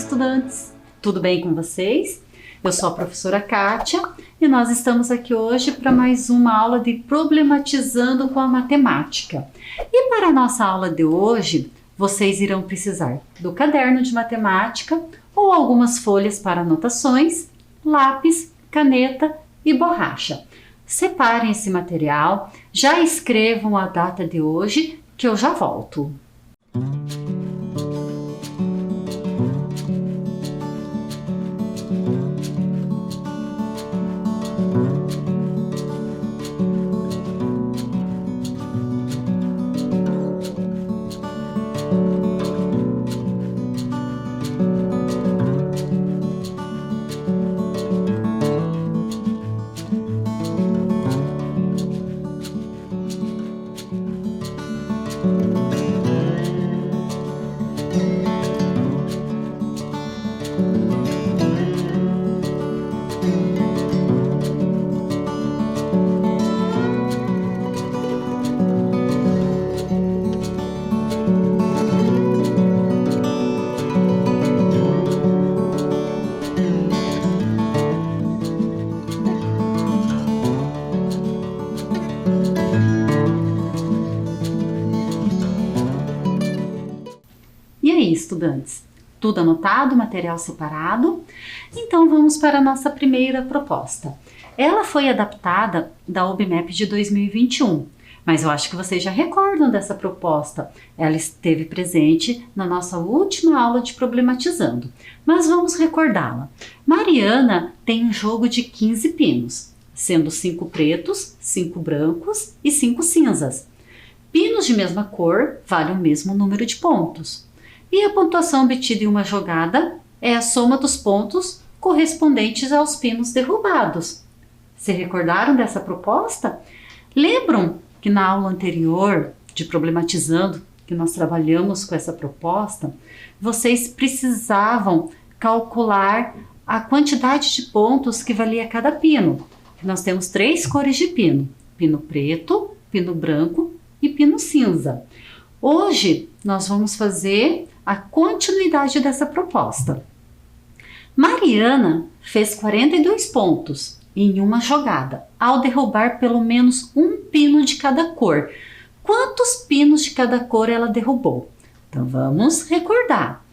estudantes! Tudo bem com vocês? Eu sou a professora Kátia e nós estamos aqui hoje para mais uma aula de Problematizando com a Matemática. E para a nossa aula de hoje, vocês irão precisar do caderno de matemática ou algumas folhas para anotações, lápis, caneta e borracha. Separem esse material, já escrevam a data de hoje que eu já volto. E aí, estudantes? Tudo anotado, material separado? Então vamos para a nossa primeira proposta. Ela foi adaptada da OBMAP de 2021, mas eu acho que vocês já recordam dessa proposta. Ela esteve presente na nossa última aula de Problematizando, mas vamos recordá-la. Mariana tem um jogo de 15 pinos, sendo 5 pretos, 5 brancos e 5 cinzas. Pinos de mesma cor valem o mesmo número de pontos. E a pontuação obtida em uma jogada é a soma dos pontos correspondentes aos pinos derrubados. Se recordaram dessa proposta? Lembram que na aula anterior de Problematizando, que nós trabalhamos com essa proposta, vocês precisavam calcular a quantidade de pontos que valia cada pino. Nós temos 3 cores de pino: pino preto, pino branco e pino cinza. Hoje nós vamos fazer a continuidade dessa proposta. Mariana fez 42 pontos em uma jogada, ao derrubar pelo menos um pino de cada cor. Quantos pinos de cada cor ela derrubou? Então vamos recordar.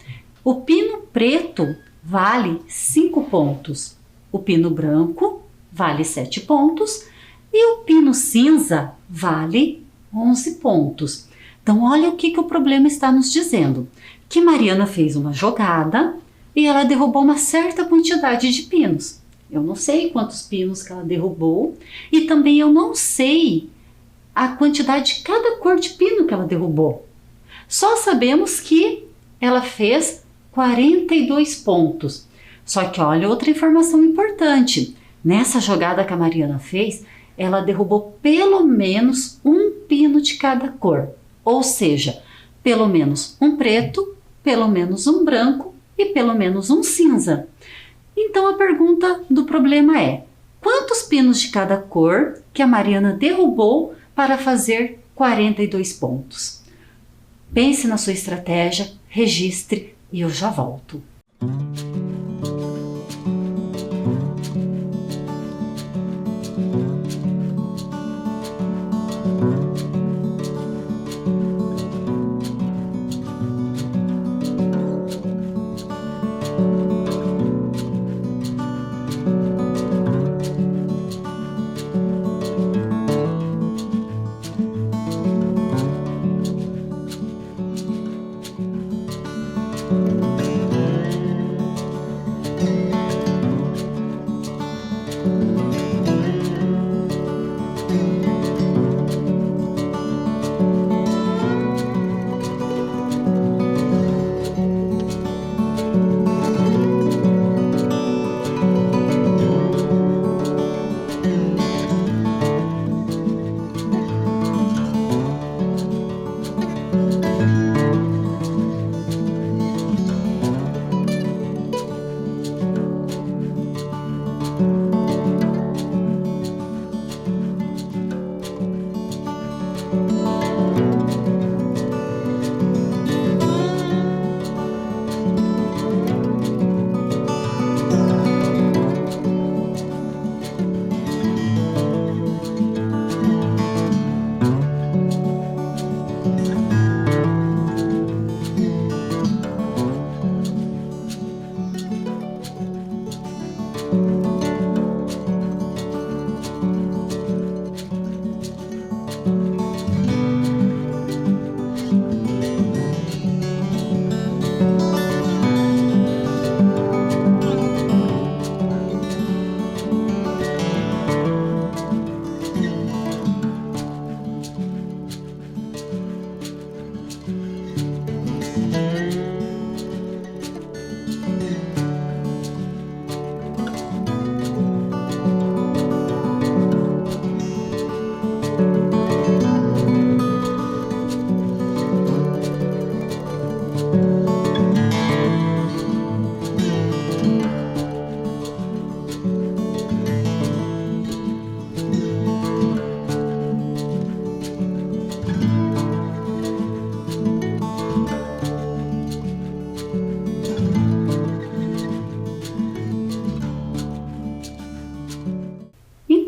O pino preto vale 5 pontos, o pino branco vale 7 pontos e o pino cinza vale 11 pontos. Então olha o que o problema está nos dizendo. Que Mariana fez uma jogada e ela derrubou uma certa quantidade de pinos. Eu não sei quantos pinos que ela derrubou e também eu não sei a quantidade de cada cor de pino que ela derrubou. Só sabemos que ela fez 42 pontos. Só que olha outra informação importante. Nessa jogada que a Mariana fez, ela derrubou pelo menos um pino de cada cor. Ou seja, pelo menos um preto, pelo menos um branco e pelo menos um cinza. Então a pergunta do problema é: quantos pinos de cada cor que a Mariana derrubou para fazer 42 pontos? Pense na sua estratégia, registre e eu já volto.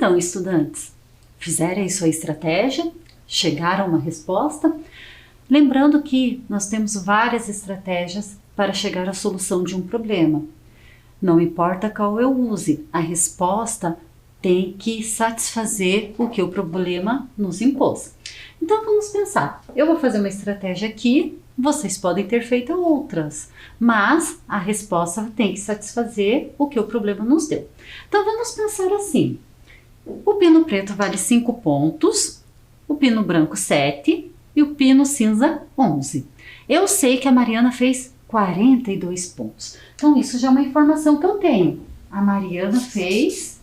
Então, estudantes, fizeram aí sua estratégia, chegaram a uma resposta? Lembrando que nós temos várias estratégias para chegar à solução de um problema. Não importa qual eu use, a resposta tem que satisfazer o que o problema nos impôs. Então vamos pensar, eu vou fazer uma estratégia aqui, vocês podem ter feito outras, mas a resposta tem que satisfazer o que o problema nos deu. Então vamos pensar assim, o pino preto vale 5 pontos, o pino branco 7 e o pino cinza 11. Eu sei que a Mariana fez 42 pontos, então isso já é uma informação que eu tenho. A Mariana fez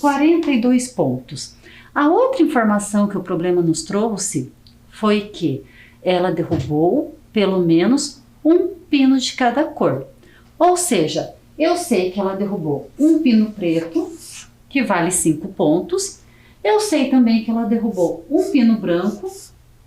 42 pontos. A outra informação que o problema nos trouxe foi que ela derrubou pelo menos um pino de cada cor. Ou seja, eu sei que ela derrubou um pino preto, que vale 5 pontos. Eu sei também que ela derrubou um pino branco,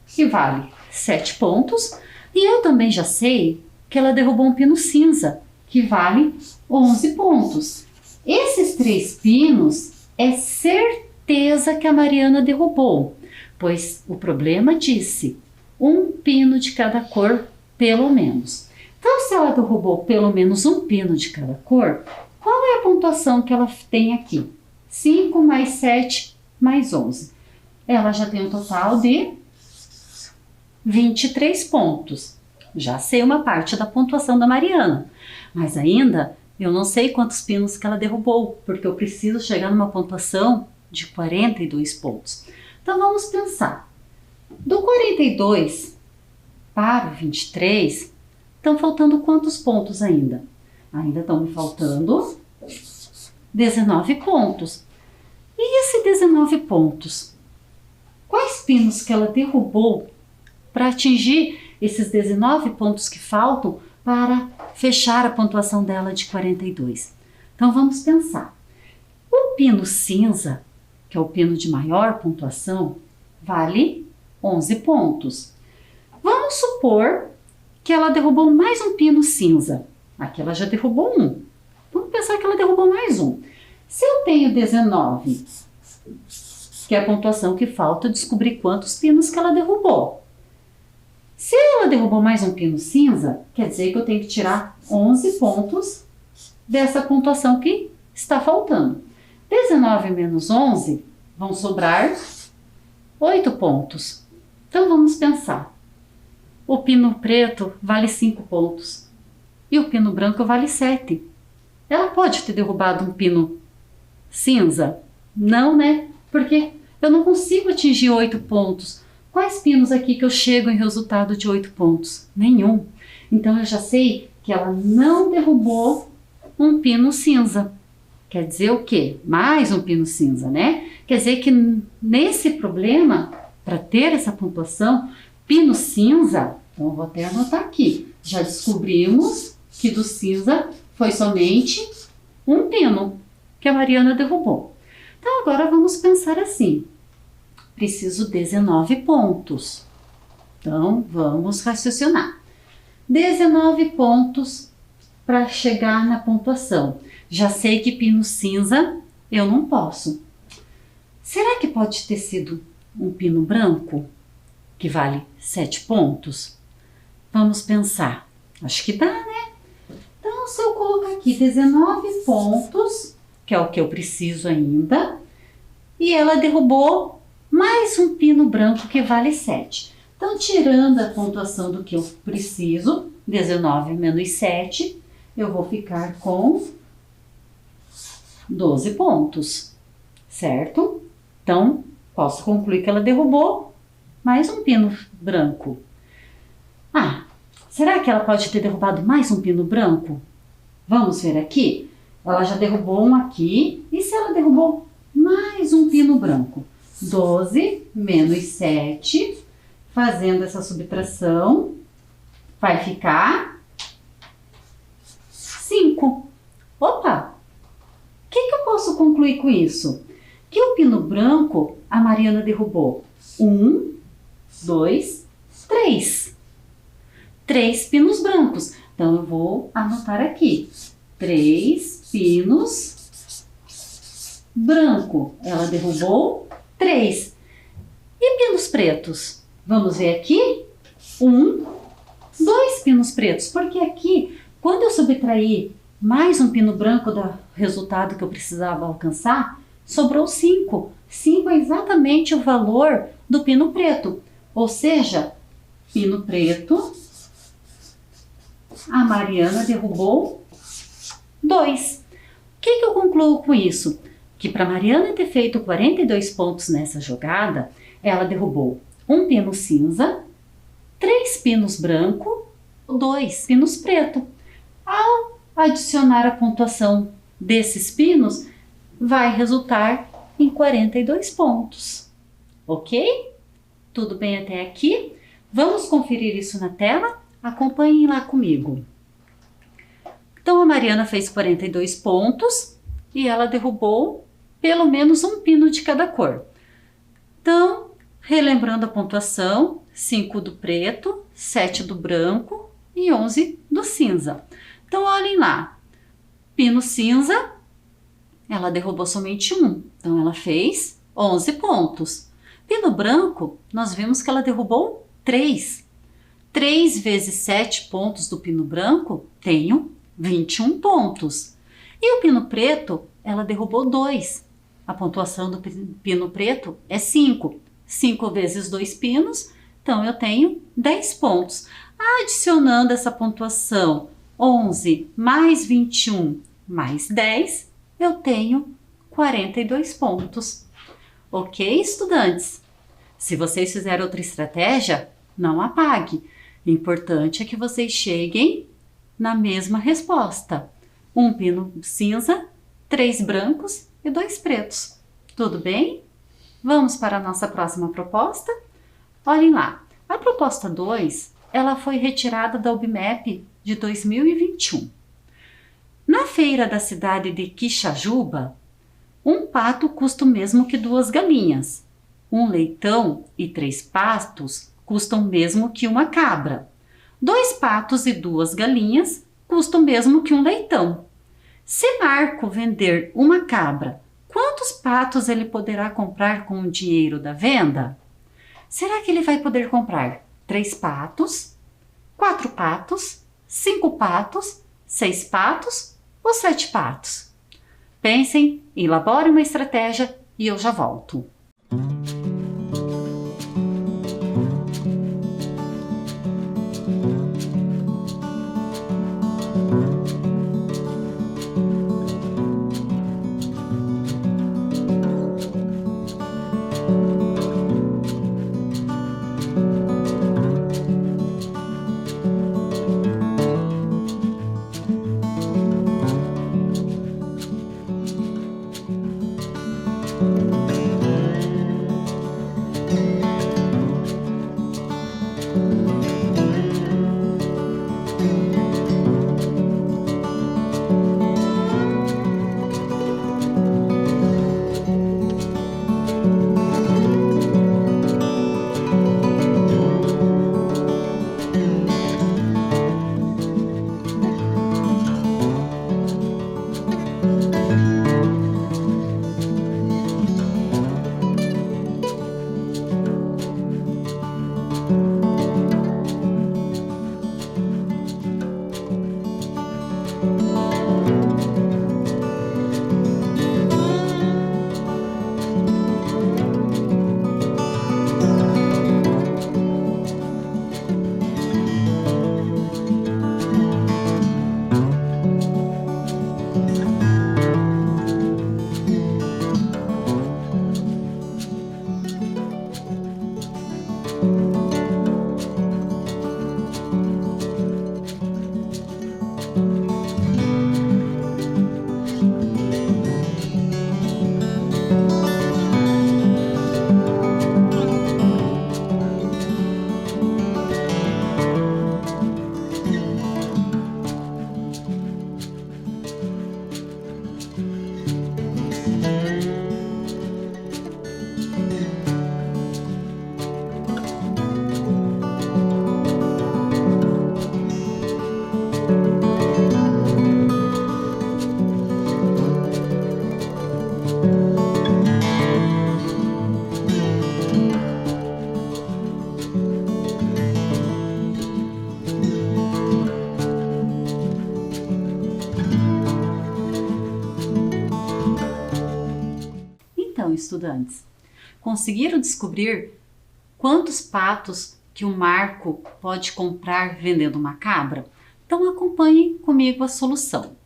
que vale 7 pontos. E eu também já sei que ela derrubou um pino cinza, que vale 11 pontos. Esses 3 pinos é certeza que a Mariana derrubou, pois o problema disse um pino de cada cor, pelo menos. Então, se ela derrubou pelo menos um pino de cada cor, qual é a pontuação que ela tem aqui? 5 mais 7 mais 11. Ela já tem um total de 23 pontos. Já sei uma parte da pontuação da Mariana, mas ainda eu não sei quantos pinos que ela derrubou, porque eu preciso chegar numa pontuação de 42 pontos. Então vamos pensar. Do 42 para o 23, estão faltando quantos pontos ainda? Ainda estão me faltando 19 pontos. E esses 19 pontos? Quais pinos que ela derrubou para atingir esses 19 pontos que faltam para fechar a pontuação dela de 42? Então vamos pensar. O pino cinza, que é o pino de maior pontuação, vale 11 pontos. Vamos supor que ela derrubou mais um pino cinza. Aqui ela já derrubou um. Vamos pensar que ela derrubou mais um. Se eu tenho 19, que é a pontuação que falta, eu descobrir quantos pinos que ela derrubou. Se ela derrubou mais um pino cinza, quer dizer que eu tenho que tirar 11 pontos dessa pontuação que está faltando. 19 menos 11 vão sobrar 8 pontos. Então vamos pensar. O pino preto vale 5 pontos e o pino branco vale 7. Ela pode ter derrubado um pino cinza? Não, né? Porque eu não consigo atingir 8 pontos. Quais pinos aqui que eu chego em resultado de 8 pontos? Nenhum. Então eu já sei que ela não derrubou um pino cinza. Quer dizer o quê? Mais um pino cinza, né? Quer dizer que nesse problema, para ter essa pontuação, pino cinza, então eu vou até anotar aqui, já descobrimos que do cinza foi somente um pino que a Mariana derrubou. Então agora vamos pensar assim, preciso 19 pontos. Então vamos raciocinar. 19 pontos para chegar na pontuação. Já sei que pino cinza eu não posso. Será que pode ter sido um pino branco, que vale 7 pontos? Vamos pensar. Acho que dá, né? Então, se eu colocar aqui 19 pontos, que é o que eu preciso ainda, e ela derrubou mais um pino branco que vale 7. Então, tirando a pontuação do que eu preciso, 19 menos 7, eu vou ficar com 12 pontos, certo? Então, posso concluir que ela derrubou mais um pino branco. Ah, será que ela pode ter derrubado mais um pino branco? Vamos ver aqui. Ela já derrubou um aqui. E se ela derrubou mais um pino branco? 12 menos 7, fazendo essa subtração, vai ficar 5. Opa! O que eu posso concluir com isso? Que o pino branco a Mariana derrubou 1, 2, 3. 3 pinos brancos. Então, eu vou anotar aqui. 3 pinos branco. Ela derrubou 3. E pinos pretos? Vamos ver aqui. 1, 2 pinos pretos. Porque aqui, quando eu subtrair mais um pino branco do resultado que eu precisava alcançar, sobrou 5. 5 é exatamente o valor do pino preto. Ou seja, pino preto, a Mariana derrubou 2. O que eu concluo com isso? Que para Mariana ter feito 42 pontos nessa jogada, ela derrubou um pino cinza, 3 pinos branco, 2 pinos preto. Ao adicionar a pontuação desses pinos, vai resultar em 42 pontos. Ok? Tudo bem até aqui? Vamos conferir isso na tela? Acompanhem lá comigo. Então, a Mariana fez 42 pontos e ela derrubou pelo menos um pino de cada cor. Então, relembrando a pontuação, 5 do preto, 7 do branco e 11 do cinza. Então, olhem lá. Pino cinza, ela derrubou somente um. Então, ela fez 11 pontos. Pino branco, nós vimos que ela derrubou 3. 3 vezes 7 pontos do pino branco, tenho 21 pontos. E o pino preto, ela derrubou 2. A pontuação do pino preto é 5. 5 vezes 2 pinos, então eu tenho 10 pontos. Adicionando essa pontuação, 11 mais 21 mais 10, eu tenho 42 pontos. Ok, estudantes? Se vocês fizerem outra estratégia, não apague. O importante é que vocês cheguem na mesma resposta. Um pino cinza, 3 brancos e 2 pretos. Tudo bem? Vamos para a nossa próxima proposta? Olhem lá. A proposta 2, ela foi retirada da UBMEP de 2021. Na feira da cidade de Quixajuba, um pato custa o mesmo que 2 galinhas. Um leitão e 3 patos custam o mesmo que uma cabra. 2 patos e 2 galinhas custam o mesmo que um leitão. Se Marco vender uma cabra, quantos patos ele poderá comprar com o dinheiro da venda? Será que ele vai poder comprar 3 patos, 4 patos, 5 patos, 6 patos ou 7 patos? Pensem, elaborem uma estratégia e eu já volto. Então, estudantes, conseguiram descobrir quantos patos que o Marco pode comprar vendendo uma cabra? Então acompanhem comigo a solução.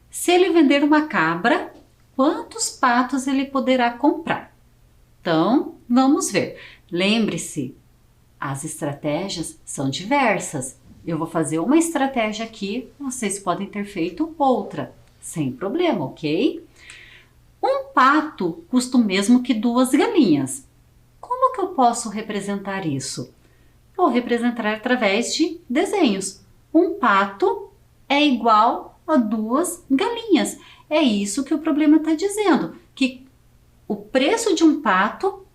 Se ele vender uma cabra, quantos patos ele poderá comprar? Então, vamos ver. Lembre-se, as estratégias são diversas. Eu vou fazer uma estratégia aqui, vocês podem ter feito outra, sem problema, ok? Um pato custa o mesmo que 2 galinhas. Como que eu posso representar isso? Vou representar através de desenhos. Um pato é igual a 2 galinhas. É isso que o problema está dizendo, que o preço de um pato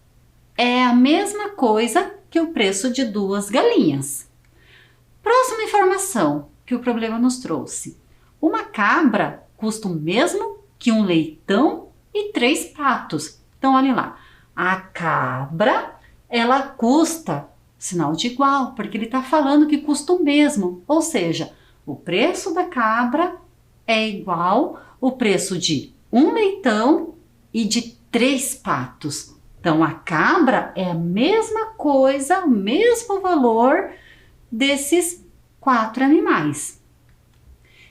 é a mesma coisa que o preço de 2 galinhas. Próxima informação que o problema nos trouxe. Uma cabra custa o mesmo que um leitão e 3 patos. Então, olhem lá. A cabra, ela custa sinal de igual, porque ele está falando que custa o mesmo. Ou seja, o preço da cabra é igual ao preço de um leitão e de 3 patos. Então, a cabra é a mesma coisa, o mesmo valor desses 4 animais.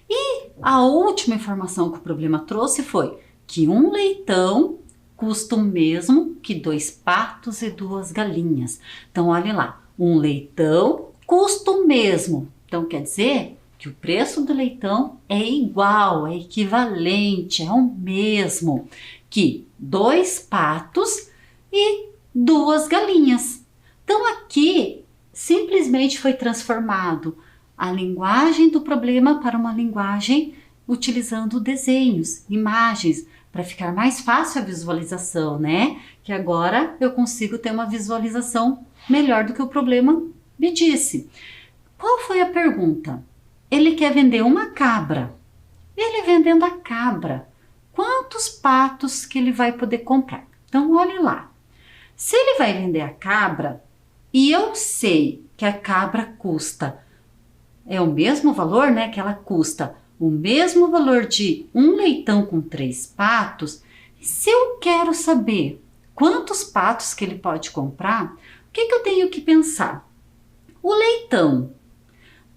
E a última informação que o problema trouxe foi que um leitão custa o mesmo que 2 patos e 2 galinhas. Então, olhe lá, um leitão custa o mesmo. Então, quer dizer que o preço do leitão é igual, é equivalente, é o mesmo que 2 patos e 2 galinhas. Então, aqui simplesmente foi transformado a linguagem do problema para uma linguagem utilizando desenhos, imagens, para ficar mais fácil a visualização, né? Que agora eu consigo ter uma visualização melhor do que o problema me disse. Qual foi a pergunta? Ele quer vender uma cabra. Ele vendendo a cabra, quantos patos que ele vai poder comprar? Então, olhe lá. Se ele vai vender a cabra e eu sei que a cabra custa, é o mesmo valor, né? Que ela custa o mesmo valor de um leitão com 3 patos, se eu quero saber quantos patos que ele pode comprar, o que eu tenho que pensar? O leitão.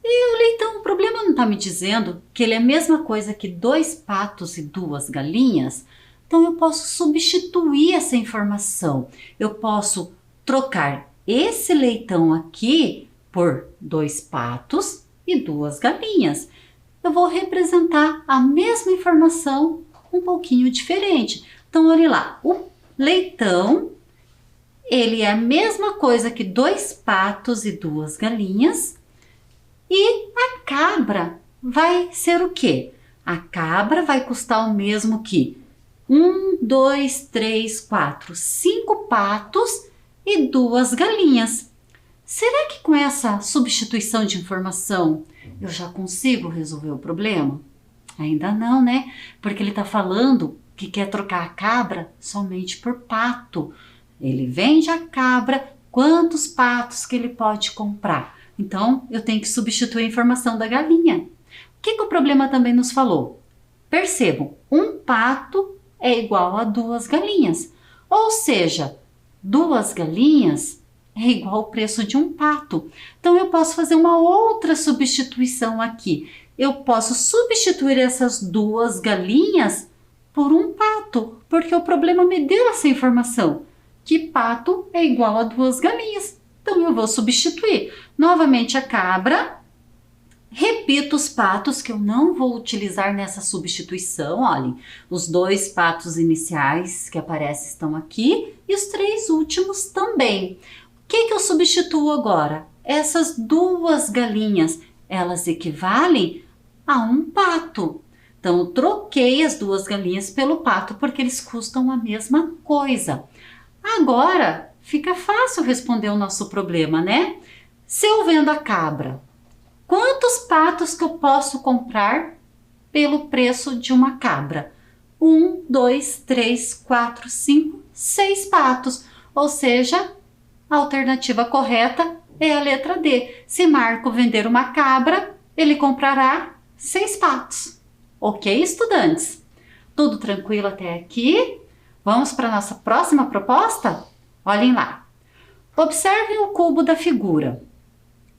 E o leitão, o problema não está me dizendo que ele é a mesma coisa que 2 patos e 2 galinhas? Então eu posso substituir essa informação. Eu posso trocar esse leitão aqui por 2 patos e 2 galinhas. Eu vou representar a mesma informação um pouquinho diferente. Então, olhe lá, o leitão, ele é a mesma coisa que 2 patos e 2 galinhas. E a cabra vai ser o quê? A cabra vai custar o mesmo que 1, 2, 3, 4, 5 patos e 2 galinhas. Será que com essa substituição de informação eu já consigo resolver o problema? Ainda não, né? Porque ele está falando que quer trocar a cabra somente por pato. Ele vende a cabra, quantos patos que ele pode comprar? Então, eu tenho que substituir a informação da galinha. O que o problema também nos falou? Percebam, um pato é igual a 2 galinhas. Ou seja, 2 galinhas é igual ao preço de um pato. Então, eu posso fazer uma outra substituição aqui. Eu posso substituir essas 2 galinhas por um pato, porque o problema me deu essa informação, que pato é igual a 2 galinhas. Então eu vou substituir novamente a cabra. Repito os patos que eu não vou utilizar nessa substituição. Olhem, os 2 patos iniciais que aparecem estão aqui e os 3 últimos também. O que eu substituo agora? Essas 2 galinhas, elas equivalem a um pato. Então eu troquei as 2 galinhas pelo pato porque eles custam a mesma coisa. Agora fica fácil responder o nosso problema, né? Se eu vendo a cabra, quantos patos que eu posso comprar pelo preço de uma cabra? 1, 2, 3, 4, 5, 6 patos. Ou seja, a alternativa correta é a letra D. Se Marco vender uma cabra, ele comprará 6 patos. Ok, estudantes? Tudo tranquilo até aqui? Vamos para a nossa próxima proposta? Olhem lá. Observem o cubo da figura.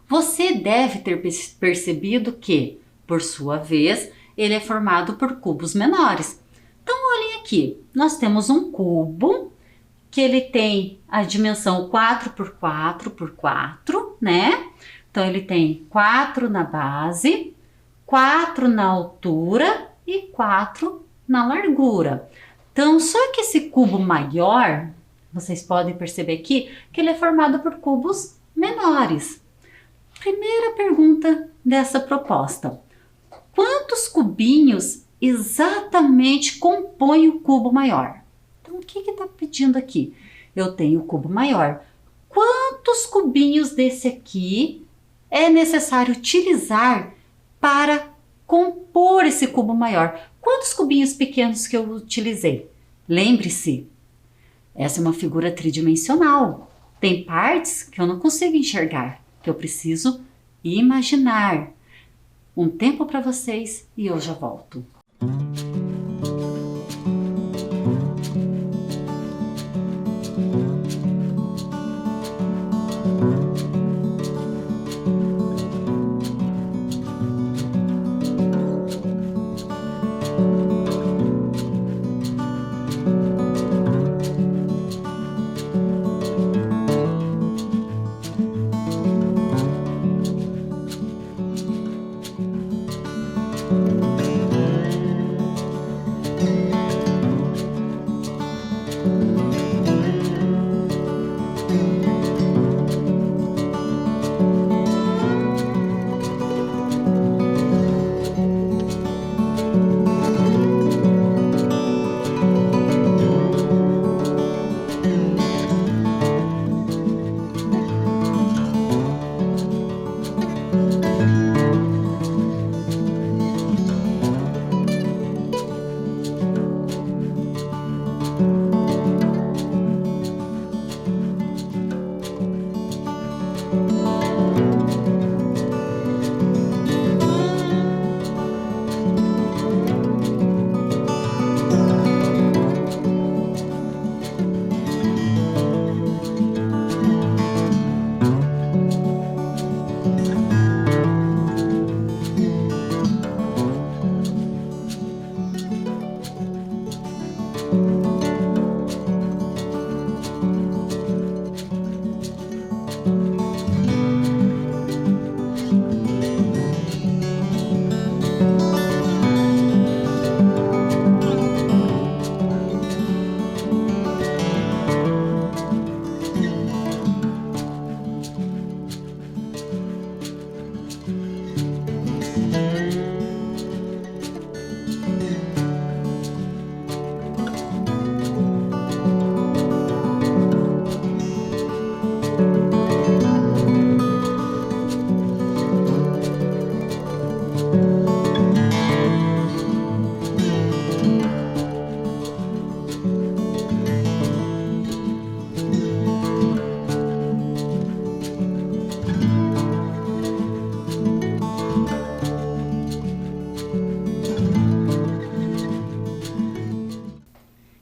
Você deve ter percebido que, por sua vez, ele é formado por cubos menores. Então, olhem aqui, nós temos um cubo que ele tem a dimensão 4 por 4 por 4, né? Então, ele tem 4 na base, 4 na altura e 4 na largura. Então, só que esse cubo maior, vocês podem perceber aqui que ele é formado por cubos menores. Primeira pergunta dessa proposta: quantos cubinhos exatamente compõem o cubo maior? Então, o que está pedindo aqui? Eu tenho o cubo maior. Quantos cubinhos desse aqui é necessário utilizar para compor esse cubo maior? Quantos cubinhos pequenos que eu utilizei? Lembre-se, essa é uma figura tridimensional. Tem partes que eu não consigo enxergar, que eu preciso imaginar. Um tempo para vocês e eu já volto.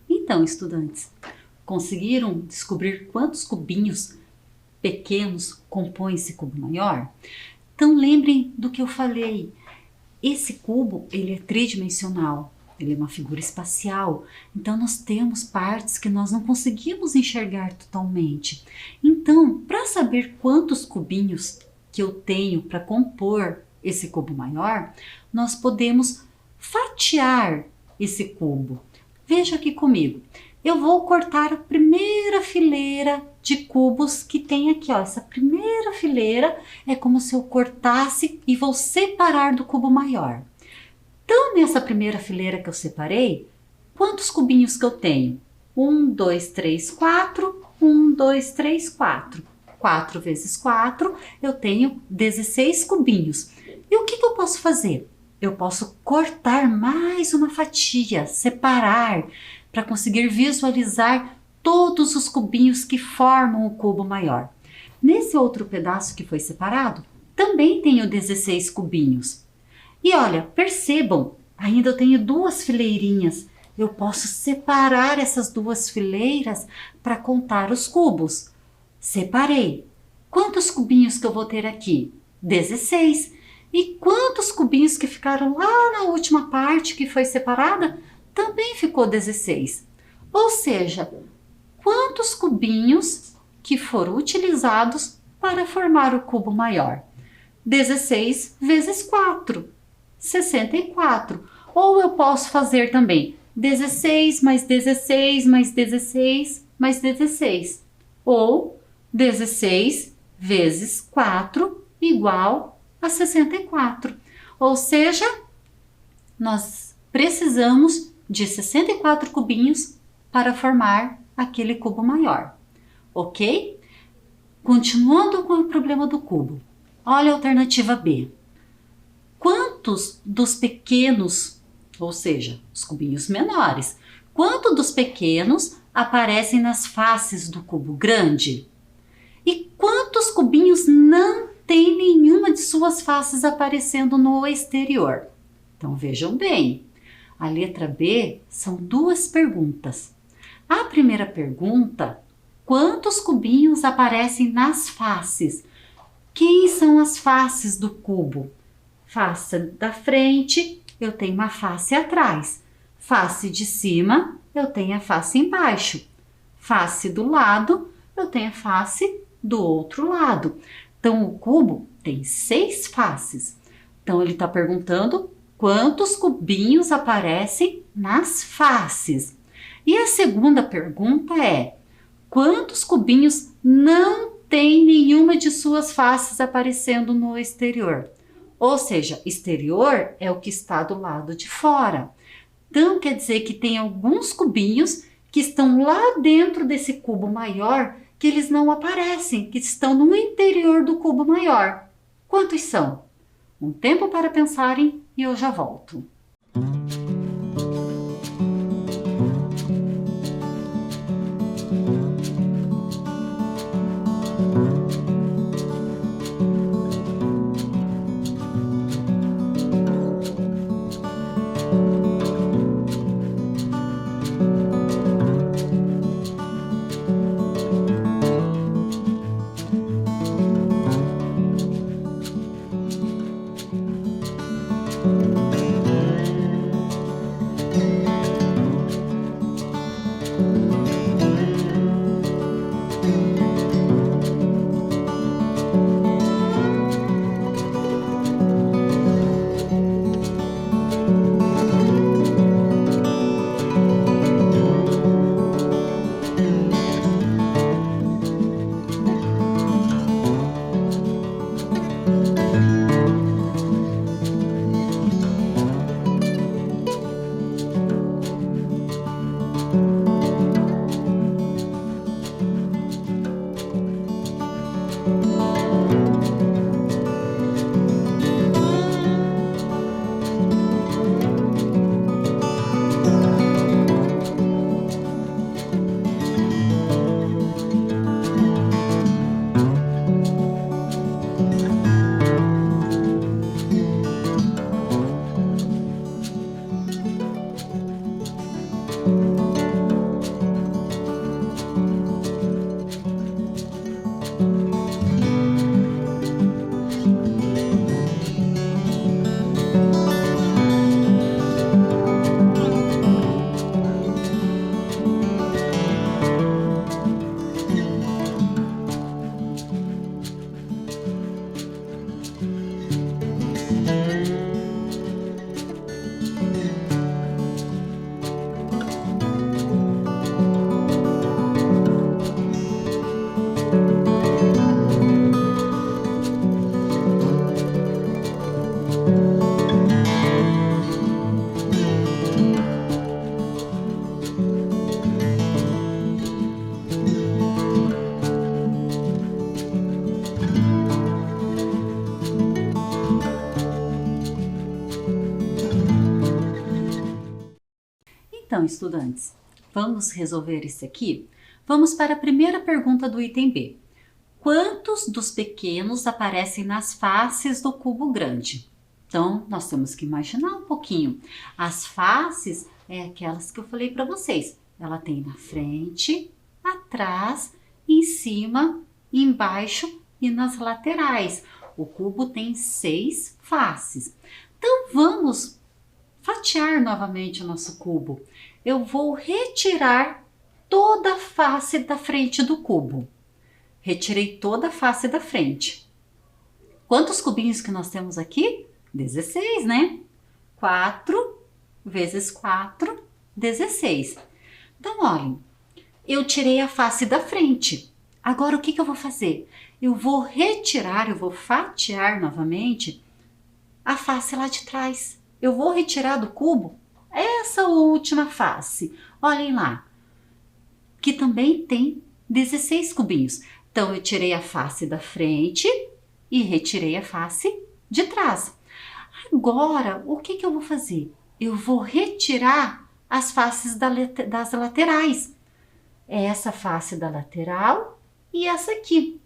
Então, estudantes, conseguiram descobrir quantos cubinhos pequenos compõem esse cubo maior? Então, lembrem do que eu falei. Esse cubo, ele é tridimensional. Ele é uma figura espacial, então nós temos partes que nós não conseguimos enxergar totalmente. Então, para saber quantos cubinhos que eu tenho para compor esse cubo maior, nós podemos fatiar esse cubo. Veja aqui comigo. Eu vou cortar a primeira fileira de cubos que tem aqui, ó. Essa primeira fileira é como se eu cortasse e vou separar do cubo maior. Então, nessa primeira fileira que eu separei, quantos cubinhos que eu tenho? 1, 2, 3, 4. 1, 2, 3, 4. 4 vezes 4, eu tenho 16 cubinhos. E o que eu posso fazer? Eu posso cortar mais uma fatia, separar, para conseguir visualizar todos os cubinhos que formam o cubo maior. Nesse outro pedaço que foi separado, também tenho 16 cubinhos. E olha, percebam, ainda eu tenho duas fileirinhas. Eu posso separar essas duas fileiras para contar os cubos. Separei. Quantos cubinhos que eu vou ter aqui? 16. E quantos cubinhos que ficaram lá na última parte que foi separada? Também ficou 16. Ou seja, quantos cubinhos que foram utilizados para formar o cubo maior? 16 vezes 4, 64. Ou eu posso fazer também 16 mais 16 mais 16 mais 16. Ou 16 vezes 4 igual a 64. Ou seja, nós precisamos de 64 cubinhos para formar aquele cubo maior, ok? Continuando com o problema do cubo, olha a alternativa B. Quantos dos pequenos, ou seja, os cubinhos menores, quanto dos pequenos aparecem nas faces do cubo grande? E quantos cubinhos não tem nenhuma de suas faces aparecendo no exterior? Então vejam bem. A letra B são duas perguntas. A primeira pergunta, quantos cubinhos aparecem nas faces? Quem são as faces do cubo? Face da frente, eu tenho uma face atrás. Face de cima, eu tenho a face embaixo. Face do lado, eu tenho a face do outro lado. Então, o cubo tem 6 faces. Então, ele está perguntando quantos cubinhos aparecem nas faces. E a segunda pergunta é: quantos cubinhos não tem nenhuma de suas faces aparecendo no exterior? Ou seja, exterior é o que está do lado de fora. Então, quer dizer que tem alguns cubinhos que estão lá dentro desse cubo maior que eles não aparecem, que estão no interior do cubo maior. Quantos são? Um tempo para pensarem e eu já volto. Então, estudantes, vamos resolver isso aqui? Vamos para a primeira pergunta do item B. Quantos dos pequenos aparecem nas faces do cubo grande? Então, nós temos que imaginar um pouquinho. As faces é aquelas que eu falei para vocês. Ela tem na frente, atrás, em cima, embaixo e nas laterais. O cubo tem 6 faces. Então, vamos fatiar novamente o nosso cubo. Eu vou retirar toda a face da frente do cubo. Retirei toda a face da frente. Quantos cubinhos que nós temos aqui? 16, né? 4 vezes 4, 16. Então, olhem, eu tirei a face da frente. Agora, o que eu vou fazer? Eu vou retirar, eu vou fatiar novamente a face lá de trás. Eu vou retirar do cubo essa última face. Olhem lá, que também tem 16 cubinhos. Então, eu tirei a face da frente e retirei a face de trás. Agora, o que eu vou fazer? Eu vou retirar as faces das laterais. Essa face da lateral e essa aqui.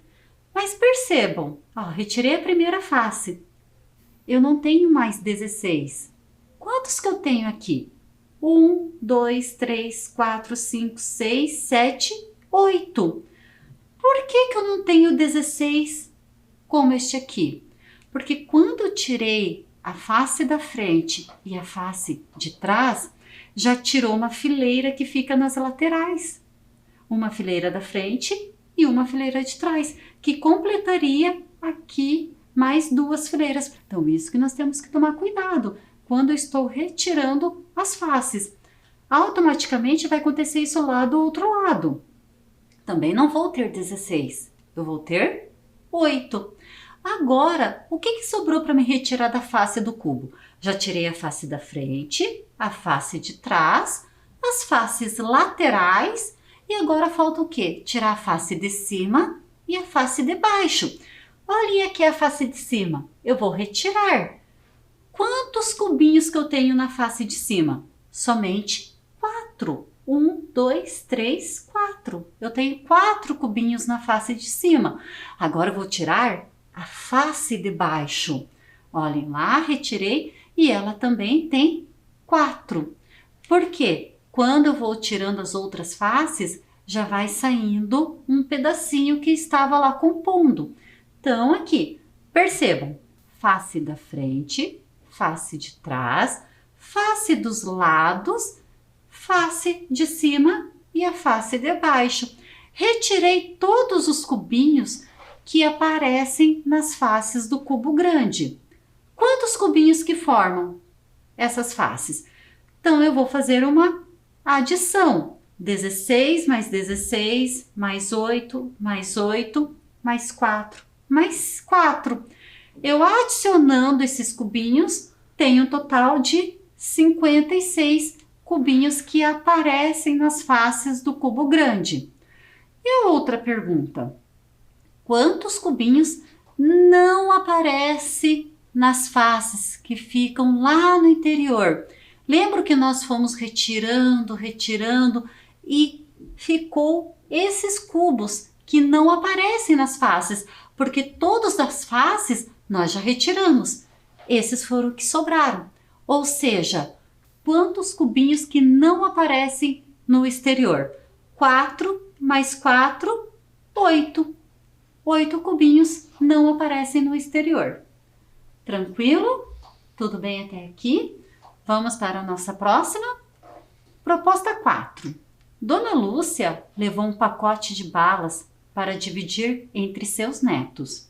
Mas percebam, ó, retirei a primeira face. Eu não tenho mais 16. Quantos que eu tenho aqui? 1, 2, 3, 4, 5, 6, 7, 8. Por que eu não tenho 16 como este aqui? Porque quando eu tirei a face da frente e a face de trás, já tirou uma fileira que fica nas laterais. Uma fileira da frente e uma fileira de trás, que completaria aqui mais 2 fileiras. Então, isso que nós temos que tomar cuidado quando eu estou retirando as faces. Automaticamente vai acontecer isso lá do outro lado. Também não vou ter 16, eu vou ter 8. Agora, o que sobrou para me retirar da face do cubo? Já tirei a face da frente, a face de trás, as faces laterais e agora falta o quê? Tirar a face de cima e a face de baixo. Olha aqui a face de cima, eu vou retirar. Quantos cubinhos que eu tenho na face de cima? Somente 4. 1, 2, 3, 4. Eu tenho 4 cubinhos na face de cima. Agora eu vou tirar a face de baixo. Olhem lá, retirei e ela também tem 4. Por quê? Quando eu vou tirando as outras faces, já vai saindo um pedacinho que estava lá compondo. Então, aqui, percebam, face da frente, face de trás, face dos lados, face de cima e a face de baixo. Retirei todos os cubinhos que aparecem nas faces do cubo grande. Quantos cubinhos que formam essas faces? Então, eu vou fazer uma adição. 16 mais 16, mais 8, mais 8, mais 4, mais 4. Eu adicionando esses cubinhos, tenho um total de 56 cubinhos que aparecem nas faces do cubo grande. E a outra pergunta: quantos cubinhos não aparecem nas faces que ficam lá no interior? Lembro que nós fomos retirando e ficou esses cubos que não aparecem nas faces, porque todas as faces nós já retiramos. Esses foram os que sobraram. Ou seja, quantos cubinhos que não aparecem no exterior? 4 mais 4, 8. 8 cubinhos não aparecem no exterior. Tranquilo? Tudo bem até aqui? Vamos para a nossa próxima? Proposta 4. Dona Lúcia levou um pacote de balas para dividir entre seus netos.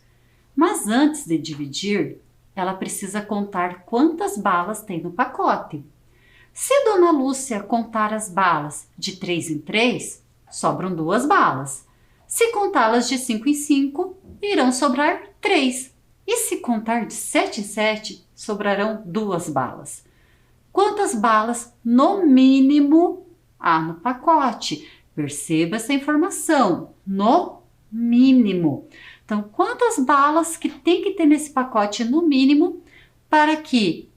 Mas antes de dividir, ela precisa contar quantas balas tem no pacote. Se Dona Lúcia contar as balas de 3 em 3, sobram 2 balas. Se contá-las de 5 em 5, irão sobrar 3. E se contar de 7 em 7, sobrarão 2 balas. Quantas balas, no mínimo, há no pacote? Perceba essa informação, no mínimo. Então, quantas balas que tem que ter nesse pacote, no mínimo, para que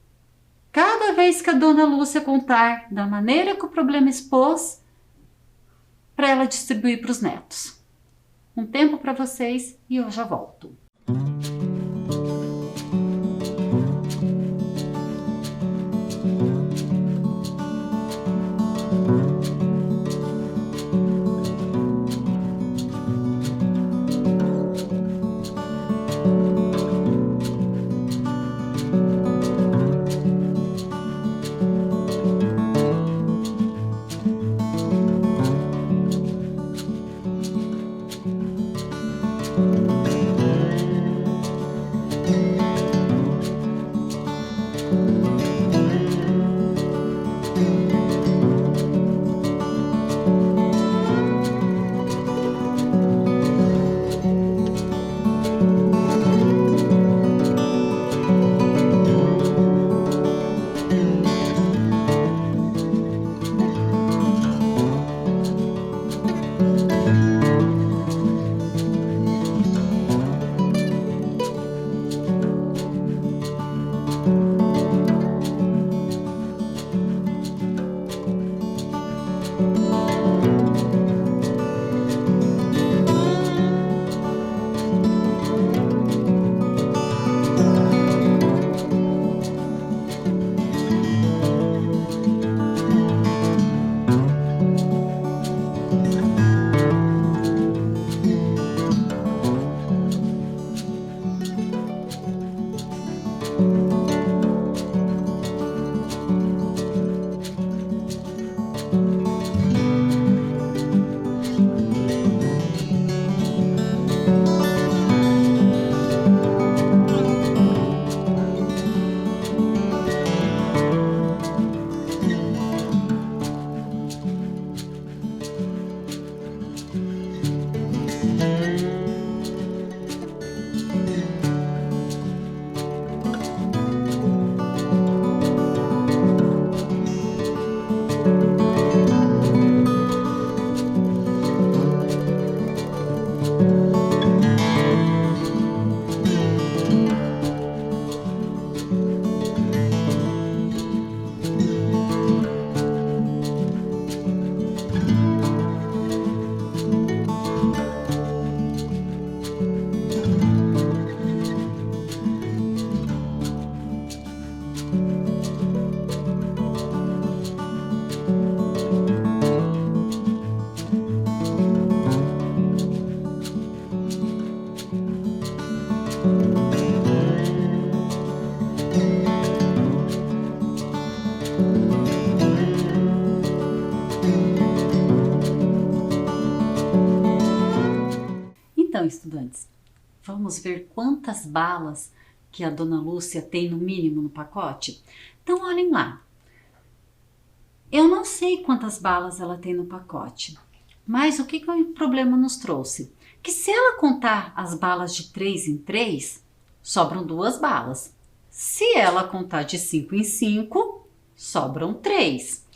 cada vez que a dona Lúcia contar da maneira que o problema expôs, para ela distribuir para os netos. Um tempo para vocês e eu já volto. Então, estudantes, vamos ver quantas balas que a dona Lúcia tem no mínimo no pacote? Então, olhem lá. Eu não sei quantas balas ela tem no pacote, mas o que o problema nos trouxe? Que se ela contar as balas de 3 em 3, sobram 2 balas. Se ela contar de 5 em 5, sobram 3.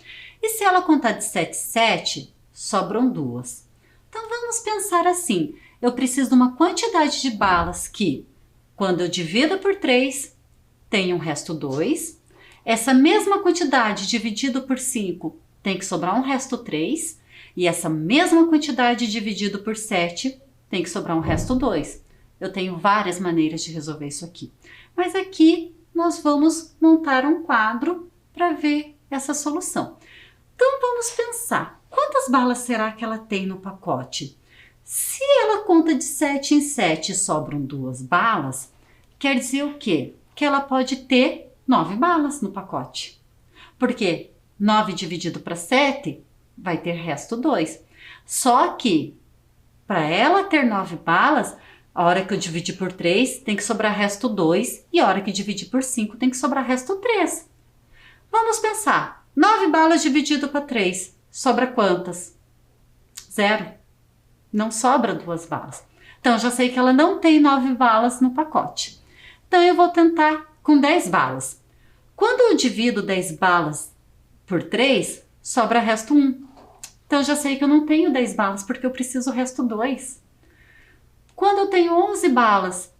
E se ela contar de 7 em 7, sobram 2. Então, vamos pensar assim. Eu preciso de uma quantidade de balas que, quando eu divido por 3, tem um resto 2. Essa mesma quantidade dividido por 5 tem que sobrar um resto 3. E essa mesma quantidade dividido por 7 tem que sobrar um resto 2. Eu tenho várias maneiras de resolver isso aqui. Mas aqui nós vamos montar um quadro para ver essa solução. Então vamos pensar, quantas balas será que ela tem no pacote? Se ela conta de 7 em 7 e sobram 2 balas, quer dizer o quê? Que ela pode ter 9 balas no pacote. Porque 9 dividido para 7 vai ter resto 2. Só que, para ela ter 9 balas, a hora que eu dividir por 3 tem que sobrar resto 2 e a hora que dividir por 5 tem que sobrar resto 3. Vamos pensar, 9 balas dividido para 3, sobra quantas? 0. não sobra 2 balas. Então, eu já sei que ela não tem 9 balas no pacote. Então, eu vou tentar com 10 balas. Quando eu divido 10 balas por 3, sobra resto 1. Então, eu já sei que eu não tenho 10 balas, porque eu preciso o resto 2. Quando eu tenho 11 balas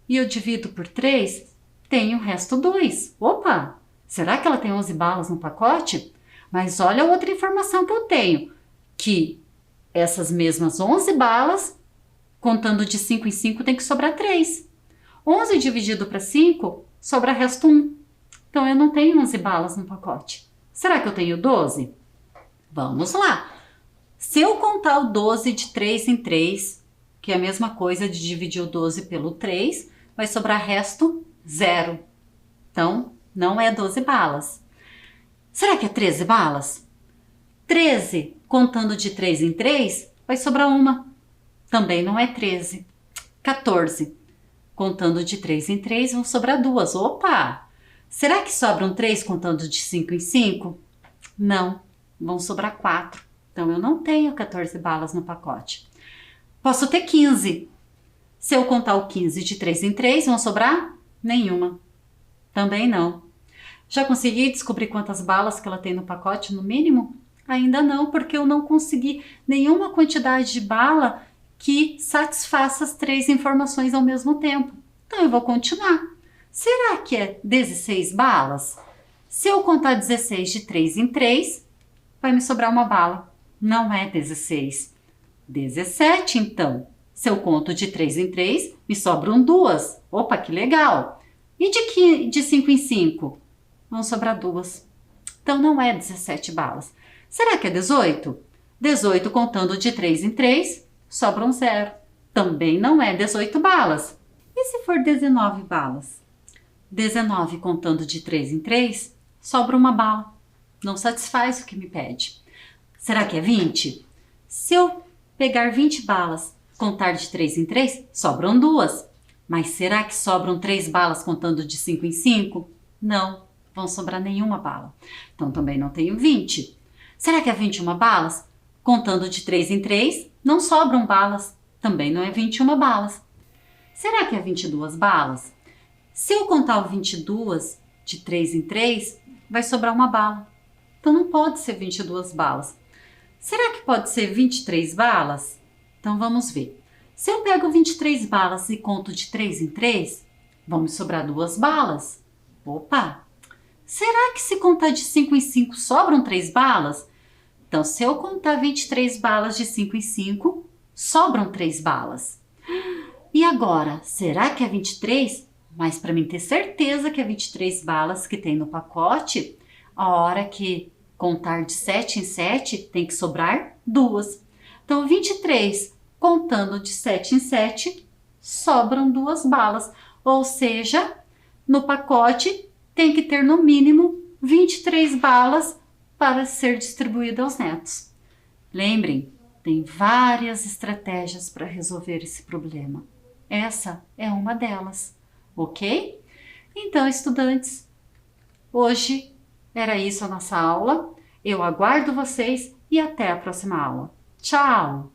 e eu divido por 3, tenho o resto 2. Opa! Será que ela tem 11 balas no pacote? Mas olha outra informação que eu tenho, que essas mesmas 11 balas, contando de 5 em 5, tem que sobrar 3. 11 dividido para 5, sobra resto 1. Então, eu não tenho 11 balas no pacote. Será que eu tenho 12? Vamos lá. Se eu contar o 12 de 3 em 3, que é a mesma coisa de dividir o 12 pelo 3, vai sobrar resto 0. Então, não é 12 balas. Será que é 13 balas? 13, contando de 3 em 3, vai sobrar 1. Também não é 13. 14, contando de 3 em 3, vão sobrar 2. Opa! Será que sobram 3 contando de 5 em 5? Não, vão sobrar 4. Então, eu não tenho 14 balas no pacote. Posso ter 15. Se eu contar o 15 de 3 em 3, vão sobrar? Nenhuma. Também não. Já consegui descobrir quantas balas que ela tem no pacote, no mínimo? Ainda não, porque eu não consegui nenhuma quantidade de bala que satisfaça as 3 informações ao mesmo tempo. Então, eu vou continuar. Será que é 16 balas? Se eu contar 16 de 3 em 3, vai me sobrar 1 bala. Não é 16. 17, então. Se eu conto de 3 em 3, me sobram 2. Opa, que legal! E de 5 em 5? Vão sobrar 2. Então, não é 17 balas. Será que é 18? 18 contando de 3 em 3, sobram 0. Também não é 18 balas. E se for 19 balas? 19 contando de 3 em 3, sobra 1 bala. Não satisfaz o que me pede. Será que é 20? Se eu pegar 20 balas, contar de 3 em 3, sobram 2. Mas será que sobram 3 balas contando de 5 em 5? Não, vão sobrar nenhuma bala. Então, também não tenho 20. Será que é 21 balas? Contando de 3 em 3, não sobram balas. Também não é 21 balas. Será que é 22 balas? Se eu contar o 22 de 3 em 3, vai sobrar 1 bala. Então, não pode ser 22 balas. Será que pode ser 23 balas? Então, vamos ver. Se eu pego 23 balas e conto de 3 em 3, vão me sobrar 2 balas. Opa! Será que se contar de 5 em 5 sobram 3 balas? Então, se eu contar 23 balas de 5 em 5, sobram 3 balas. E agora, será que é 23? Mas para mim ter certeza que é 23 balas que tem no pacote, a hora que contar de 7 em 7, tem que sobrar 2. Então, 23 contando de 7 em 7, sobram 2 balas. Ou seja, no pacote tem que ter no mínimo 23 balas para ser distribuída aos netos. Lembrem, tem várias estratégias para resolver esse problema. Essa é uma delas, ok? Então, estudantes, hoje era isso a nossa aula. Eu aguardo vocês e até a próxima aula. Tchau!